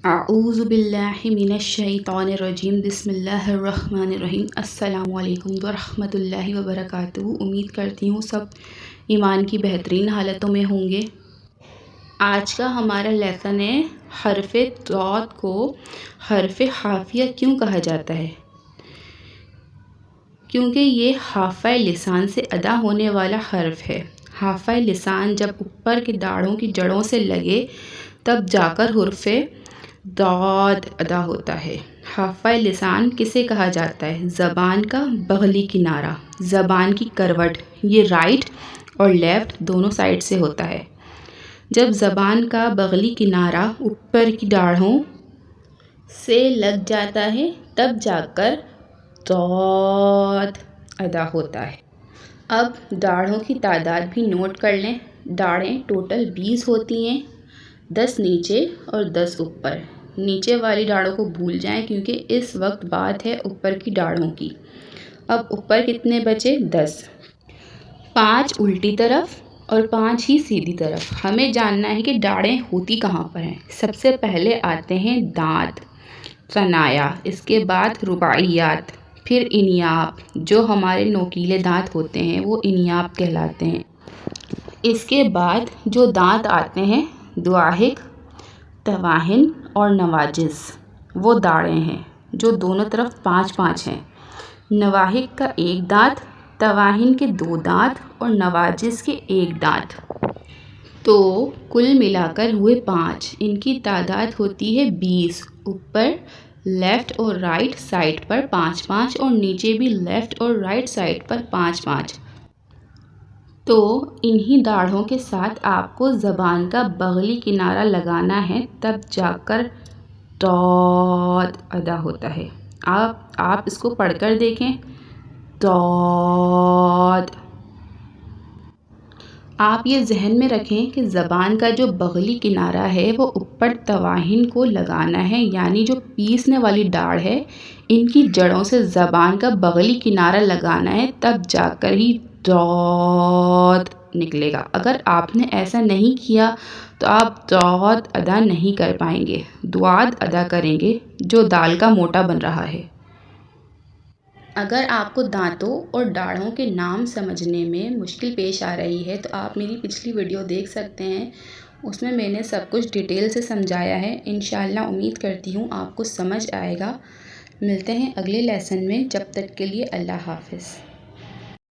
اعوذ باللہ من الشیطان الرجیم بسم اللہ الرحمن الرحیم۔ السلام علیکم ورحمۃ اللہ وبرکاتہ۔ امید کرتی ہوں سب ایمان کی بہترین حالتوں میں ہوں گے۔ آج کا ہمارا لیسن ہے حرف ضاد کو حرف خافیہ کیوں کہا جاتا ہے؟ کیونکہ یہ حافہ لسان سے ادا ہونے والا حرف ہے۔ حافہ لسان جب اوپر کے داڑھوں کی جڑوں سے لگے تب جا کر حرف ضاد ادا ہوتا ہے۔ حافہ لسان کسے کہا جاتا ہے؟ زبان کا بغلی کنارہ، زبان کی کروٹ، یہ رائٹ اور لیفٹ دونوں سائڈ سے ہوتا ہے۔ جب زبان کا بغلی کنارہ اوپر کی داڑھوں سے لگ جاتا ہے تب جا کر ضاد ادا ہوتا ہے۔ اب داڑھوں کی تعداد بھی نوٹ کر لیں۔ داڑھیں ٹوٹل 20 ہوتی ہیں، 10 نیچے اور 10 اوپر۔ نیچے والی داڑھوں کو بھول جائیں کیونکہ اس وقت بات ہے اوپر کی داڑھوں کی۔ اب اوپر کتنے بچے؟ 10۔ 5 الٹی طرف اور 5 ہی سیدھی طرف۔ ہمیں جاننا ہے کہ داڑھیں ہوتی کہاں پر ہیں۔ سب سے پہلے آتے ہیں دانت، ثنایا، اس کے بعد رباعیات، پھر انیاب، جو ہمارے نوکیلے دانت ہوتے ہیں وہ انیاب کہلاتے ہیں۔ اس کے بعد جو دانت آتے ہیں دواہک، تواہن اور نواجذ، وہ داڑھیں ہیں جو دونوں طرف 5 5 ہیں۔ نواہک کا 1 دانت، تواہن کے 2 دانت اور نواجذ کے 1 دانت، تو کل ملا کر ہوئے 5۔ ان کی تعداد ہوتی ہے 20۔ اوپر لیفٹ اور رائٹ سائڈ پر 5 5 اور نیچے بھی لیفٹ اور رائٹ سائڈ پر 5 5۔ تو انہی داڑھوں کے ساتھ آپ کو زبان کا بغلی کنارہ لگانا ہے تب جا کر ضاد ادا ہوتا ہے۔ آپ اس کو پڑھ کر دیکھیں، ضاد۔ آپ یہ ذہن میں رکھیں کہ زبان کا جو بغلی کنارہ ہے وہ اوپر تواہن کو لگانا ہے، یعنی جو پیسنے والی داڑھ ہے ان کی جڑوں سے زبان کا بغلی کنارہ لگانا ہے تب جا کر ہی ضاد نکلے گا۔ اگر آپ نے ایسا نہیں کیا تو آپ ضاد ادا نہیں کر پائیں گے، ضاد ادا کریں گے جو دال کا موٹا بن رہا ہے۔ اگر آپ کو دانتوں اور داڑھوں کے نام سمجھنے میں مشکل پیش آ رہی ہے تو آپ میری پچھلی ویڈیو دیکھ سکتے ہیں، اس میں نے سب کچھ ڈیٹیل سے سمجھایا ہے۔ انشاءاللہ امید کرتی ہوں آپ کو سمجھ آئے گا۔ ملتے ہیں اگلے لیسن میں، جب تک کے لیے اللہ حافظ۔